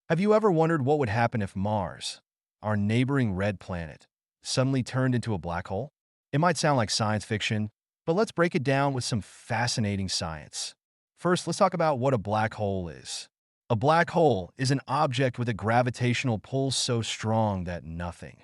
Have you ever wondered what would happen if Mars, our neighboring red planet, suddenly turned into a black hole? It might sound like science fiction, but let's break it down with some fascinating science. First, let's talk about what a black hole is. A black hole is an object with a gravitational pull so strong that nothing,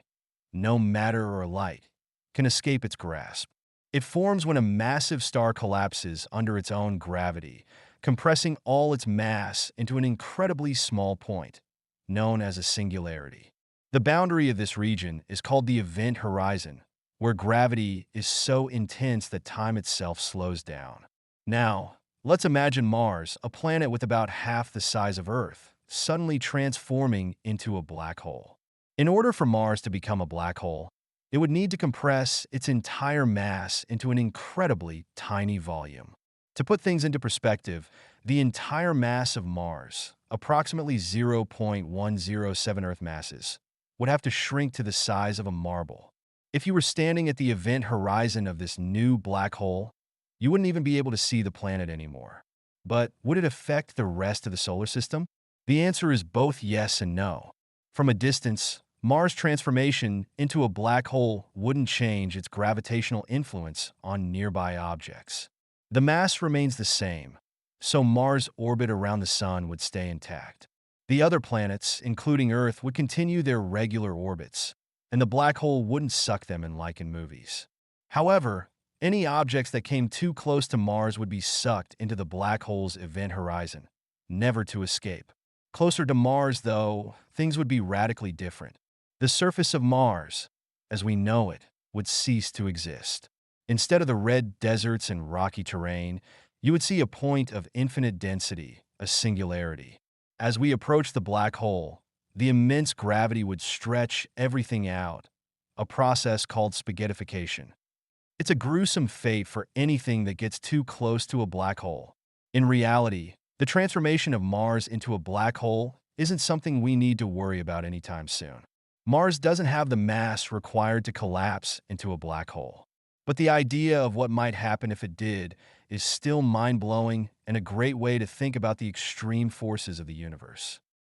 no matter or light, can escape its grasp. It forms when a massive star collapses under its own gravity, compressing all its mass into an incredibly small point, known as a singularity. The boundary of this region is called the event horizon, where gravity is so intense that time itself slows down. Now, let's imagine Mars, a planet with about half the size of Earth, suddenly transforming into a black hole. In order for Mars to become a black hole, it would need to compress its entire mass into an incredibly tiny volume. To put things into perspective, the entire mass of Mars, approximately 0.107 Earth masses, would have to shrink to the size of a marble. If you were standing at the event horizon of this new black hole, you wouldn't even be able to see the planet anymore. But would it affect the rest of the solar system? The answer is both yes and no. From a distance, Mars' transformation into a black hole wouldn't change its gravitational influence on nearby objects. The mass remains the same, so Mars' orbit around the Sun would stay intact. The other planets, including Earth, would continue their regular orbits, and the black hole wouldn't suck them in like in movies. However, any objects that came too close to Mars would be sucked into the black hole's event horizon, never to escape. Closer to Mars, though, things would be radically different. The surface of Mars, as we know it, would cease to exist. Instead of the red deserts and rocky terrain, you would see a point of infinite density, a singularity. As we approach the black hole, the immense gravity would stretch everything out, a process called spaghettification. It's a gruesome fate for anything that gets too close to a black hole. In reality, the transformation of Mars into a black hole isn't something we need to worry about anytime soon. Mars doesn't have the mass required to collapse into a black hole. But the idea of what might happen if it did is still mind-blowing and a great way to think about the extreme forces of the universe.